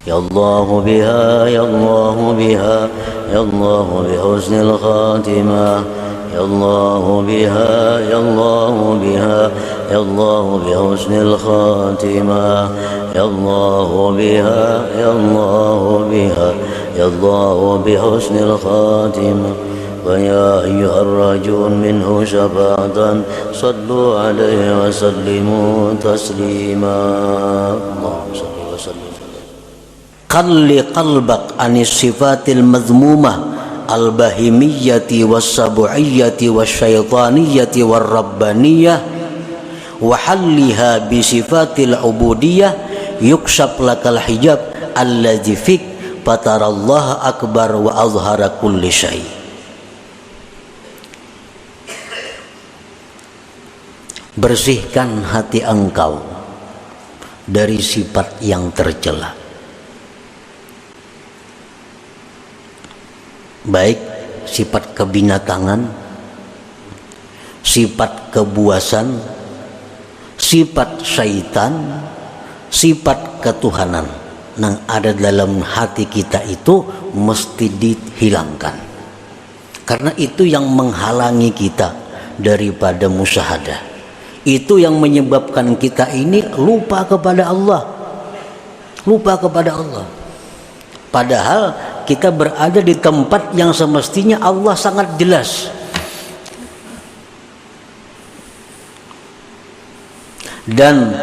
يا الله بها يا الله بها يا الله بحسن الخاتمة يا الله بها يا الله بها يا الله بحسن الخاتمة يا الله بها يا الله بها يا الله بحسن الخاتمة ويا أيها الراجون منه شفاعة صلوا عليه وسلموا تسليما اللهم صل وسلم Qalli qalbak anis sifatil madhmumah al-bahimiyyati was-sabu'iyyati was-syaitaniyati war-rabbaniyah wa halliha bi sifatil ubudiyah yukshaf lakal hijab alladzi fik fatarallaha akbar wa azhara kulli syai. Bersihkan hati engkau dari sifat yang tercela, baik sifat kebinatangan, sifat kebuasan, sifat syaitan, sifat ketuhanan yang ada dalam hati kita itu mesti dihilangkan, karena itu yang menghalangi kita daripada musyahadah, itu yang menyebabkan kita ini lupa kepada Allah, padahal kita berada di tempat yang semestinya Allah sangat jelas. Dan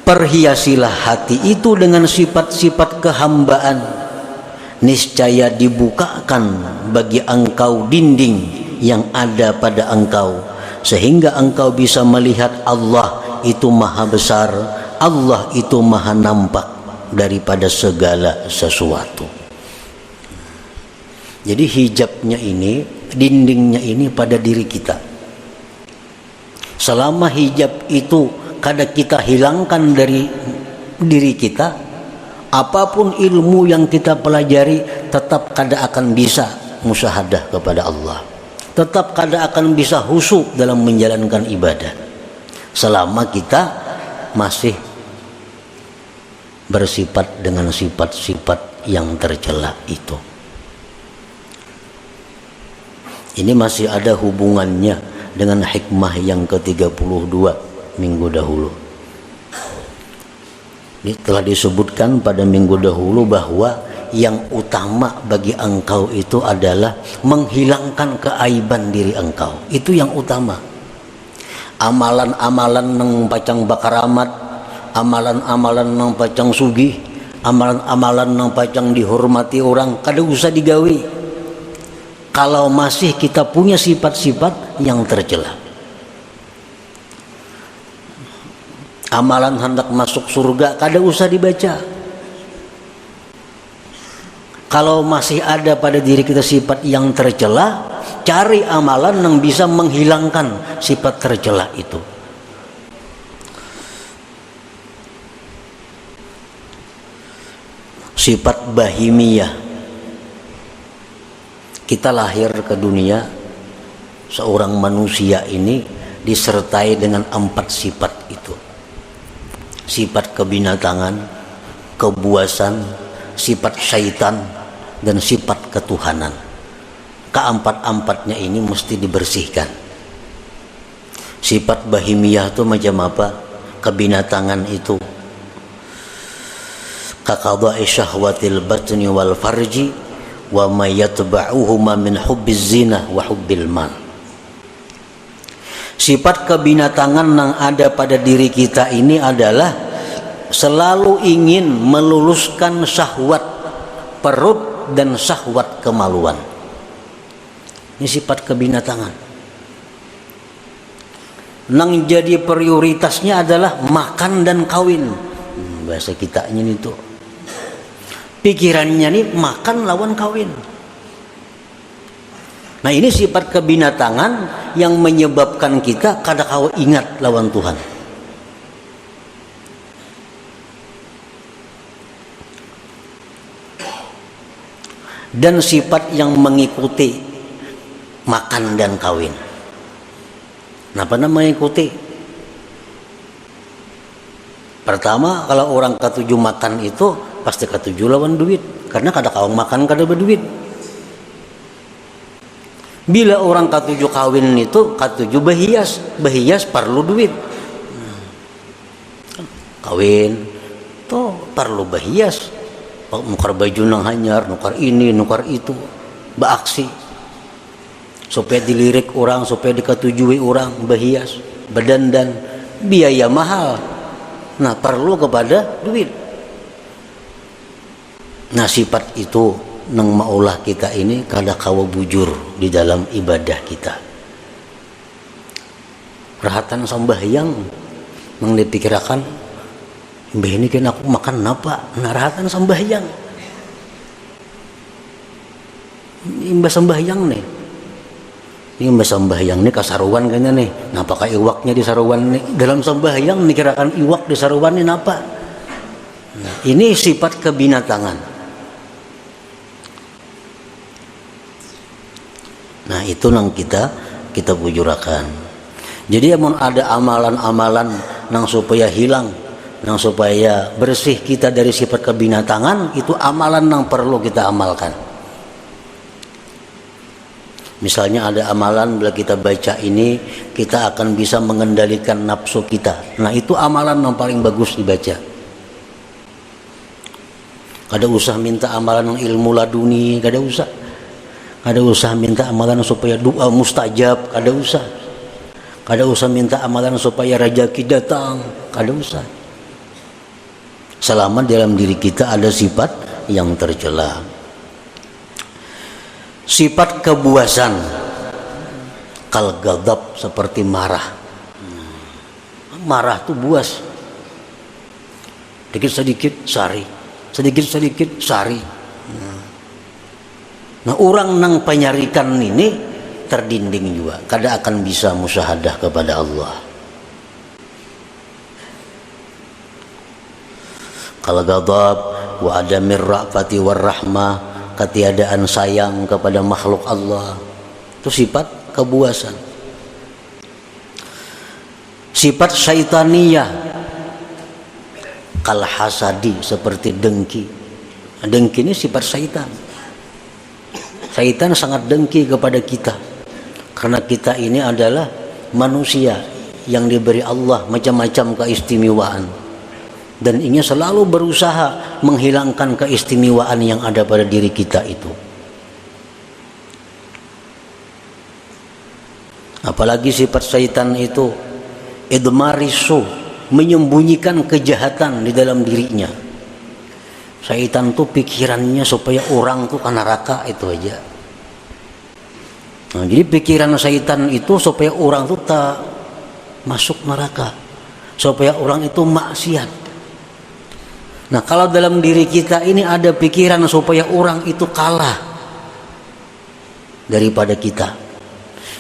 perhiasilah hati itu dengan sifat-sifat kehambaan, niscaya dibukakan bagi engkau dinding yang ada pada engkau, sehingga engkau bisa melihat Allah itu maha besar, Allah itu maha nampak daripada segala sesuatu. Jadi hijabnya ini, dindingnya ini pada diri kita. Selama hijab itu kada kita hilangkan dari diri kita, apapun ilmu yang kita pelajari tetap kada akan bisa musyahadah kepada Allah, tetap kada akan bisa khusyuk dalam menjalankan ibadah selama kita masih bersifat dengan sifat-sifat yang tercela itu. Ini masih ada hubungannya dengan hikmah yang ke-32 minggu dahulu. Ini telah disebutkan pada minggu dahulu bahwa yang utama bagi engkau itu adalah menghilangkan keaiban diri engkau. Itu yang utama. Amalan-amalan nang pacang bakaramat, amalan-amalan nang pacang sugih, amalan-amalan nang pacang dihormati orang, kada usah digawi kalau masih kita punya sifat-sifat yang tercela. Amalan hendak masuk surga kada usah dibaca. Kalau masih ada pada diri kita sifat yang tercela, cari amalan yang bisa menghilangkan sifat tercela itu. Sifat bahimiyah. Kita lahir ke dunia, seorang manusia ini disertai dengan 4 sifat itu. Sifat kebinatangan, kebuasan, sifat syaitan, dan sifat ketuhanan. Keempat-empatnya ini mesti dibersihkan. Sifat bahimiyah itu macam apa? Kebinatangan itu kaqada'i syahwatil batni wal farji wa ma yatba'uhuma min hubbiz zinah wa hubbil mal. Sifat kebinatangan yang ada pada diri kita ini adalah selalu ingin meluluskan syahwat perut dan syahwat kemaluan. Ini sifat kebinatangan. Yang jadi prioritasnya adalah makan dan kawin. Bahasa kita ini tuh. Pikirannya nih makan lawan kawin. Nah ini sifat kebinatangan yang menyebabkan kita kada kawa ingat lawan Tuhan. Dan sifat yang mengikuti makan dan kawin. Kenapa namanya mengikuti? Pertama, kalau orang ketujuh makan itu pasti katuju lawan duit, karena kada kawang makan kada berduit. Bila orang katuju kawin itu katuju berhias perlu duit. Kawin tuh perlu berhias, nukar baju nang hanyar, nukar ini nukar itu, beraksi supaya dilirik orang, supaya dikatujui orang, berhias, berdandan, biaya mahal. Nah perlu kepada duit. Nah sifat itu nang maulah kita ini kada kawa bujur di dalam ibadah kita. Rahatan sambahyang nang dipikirkan, mbah ini kan aku makan apa? Nah rahatan sambahyang. Imbah sambahyang nih. Ini mbah sambahyang nih kasaruan kayaknya nih. Napa ka iwaknya di saruan nih? Dalam sambahyang dikirakan iwak di saruan nih napa? Nah, ini sifat kebinatangan. Nah itu nang kita bujurakan. Jadi amun ada amalan-amalan nang supaya hilang, nang supaya bersih kita dari sifat kebinatangan, itu amalan nang perlu kita amalkan. Misalnya ada amalan bila kita baca ini kita akan bisa mengendalikan nafsu kita. Nah itu amalan yang paling bagus dibaca. Kada usah minta amalan yang ilmu laduni, kada usah. Kada usah minta amalan supaya doa mustajab, kada usah. Kada usah minta amalan supaya rezeki datang, kada usah. Selama dalam diri kita ada sifat yang tercela. Sifat kebuasan, kal ghadab, seperti marah. Marah tuh buas. Sedikit-sedikit sari, sedikit-sedikit sari. Nah orang nang penyarikan ini terdinding juga, kada akan bisa musyahadah kepada Allah. Kal ghadab wa adamir ra'fati war rahmah, ketiadaan sayang kepada makhluk Allah, itu sifat kebuasan. Sifat syaitaniyah, kal hasadi, seperti dengki. Dengki ini sifat syaitan. Syaitan sangat dengki kepada kita karena kita ini adalah manusia yang diberi Allah macam-macam keistimewaan, dan ingin selalu berusaha menghilangkan keistimewaan yang ada pada diri kita itu. Apalagi sifat syaitan itu idmarisu, menyembunyikan kejahatan di dalam dirinya. Syaitan tuh pikirannya supaya orang tuh ke neraka itu aja. Nah, jadi pikiran syaitan itu supaya orang tuh tak masuk neraka, supaya orang itu maksiat. Nah kalau dalam diri kita ini ada pikiran supaya orang itu kalah daripada kita,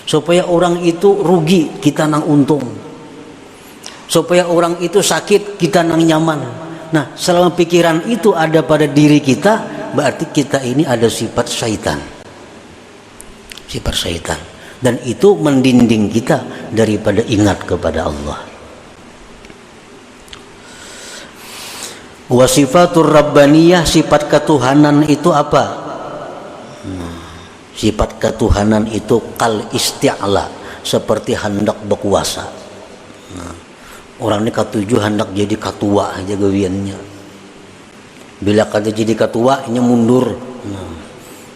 supaya orang itu rugi kita nang untung, supaya orang itu sakit kita nang nyaman. Nah selama pikiran itu ada pada diri kita, berarti kita ini ada sifat syaitan. Sifat syaitan. Dan itu mendinding kita daripada ingat kepada Allah. Wa sifatur rabbaniyah, sifat ketuhanan itu apa? Sifat ketuhanan itu kal isti'la, seperti hendak berkuasa. Orang ini katuju hendak jadi ketua aja gawiannya. Bila kada jadi ketua, nya mundur.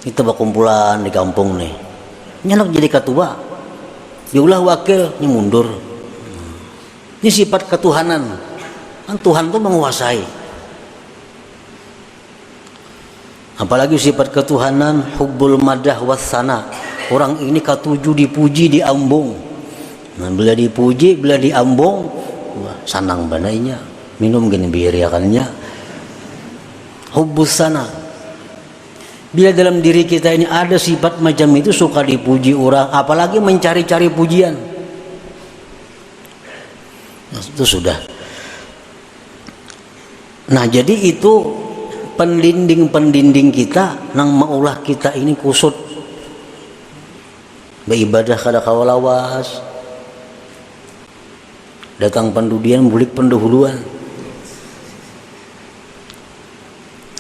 Kita berkumpulan di kampung nih. Nya hendak jadi ketua, diulah wakil, nya mundur. Ini sifat ketuhanan. Kan Tuhan itu menguasai. Apalagi sifat ketuhanan hubbul madah wassana. Orang ini katuju dipuji, diambung. Nah, bila dipuji, bila diambung, wah, sanang banainya. Minum gini biariakannya. Hubbus sana. Bila dalam diri kita ini ada sifat macam itu, suka dipuji orang, apalagi mencari-cari pujian. Nah, itu sudah. Nah, jadi itu pendinding kita nang maulah kita ini kusut beribadah kada kawalawas, datang pendudian bulik pendahuluan.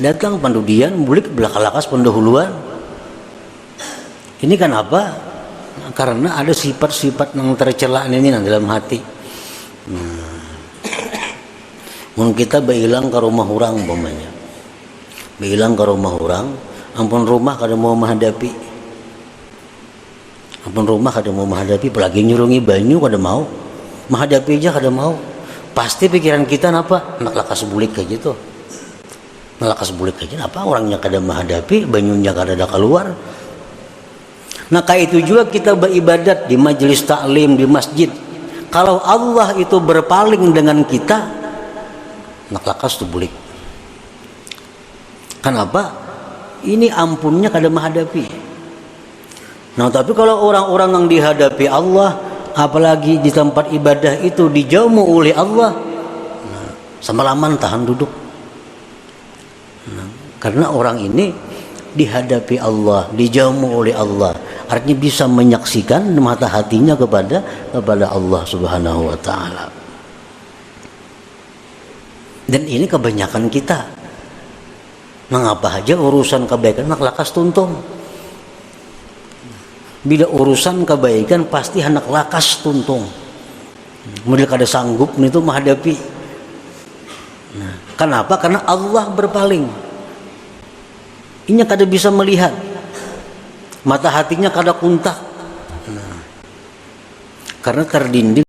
Datang pandudian, bulik belakalakas pendahuluan. Ini kan apa? Karena ada sifat-sifat yang tercela ini dalam hati. Mun kita bailang ke rumah orang umpamanya. Bailang ke rumah orang, ampun rumah kada mau menghadapi. Ampun rumah kada mau menghadapi, apalagi nyurungi banyu kada mau. Menghadapi aja kada mau. Pasti pikiran kita apa? Nak lakas bulik kayak gitu. Lakas bulik aja apa orangnya kada menghadapi, banyunya kada ada keluar. Nah kayak itu juga kita beribadat di majelis taklim di masjid. Kalau Allah itu berpaling dengan kita, nak lakas tu bulik. Kenapa? Ini ampunnya kada menghadapi. Nah tapi kalau orang-orang yang dihadapi Allah, apalagi di tempat ibadah itu dijauhi oleh Allah, nah, semalaman tahan duduk. Karena orang ini dihadapi Allah, dijauhi oleh Allah, artinya bisa menyaksikan mata hatinya kepada Allah Subhanahu wa taala. Dan ini kebanyakan kita. Mengapa aja urusan kebaikan nak lakas tuntung. Bila urusan kebaikan pasti hendak lakas tuntung. Model kada sanggup itu menghadapi. Nah, kenapa? Karena Allah berpaling. Inya kada bisa melihat, mata hatinya kada kuntak, karena terdinding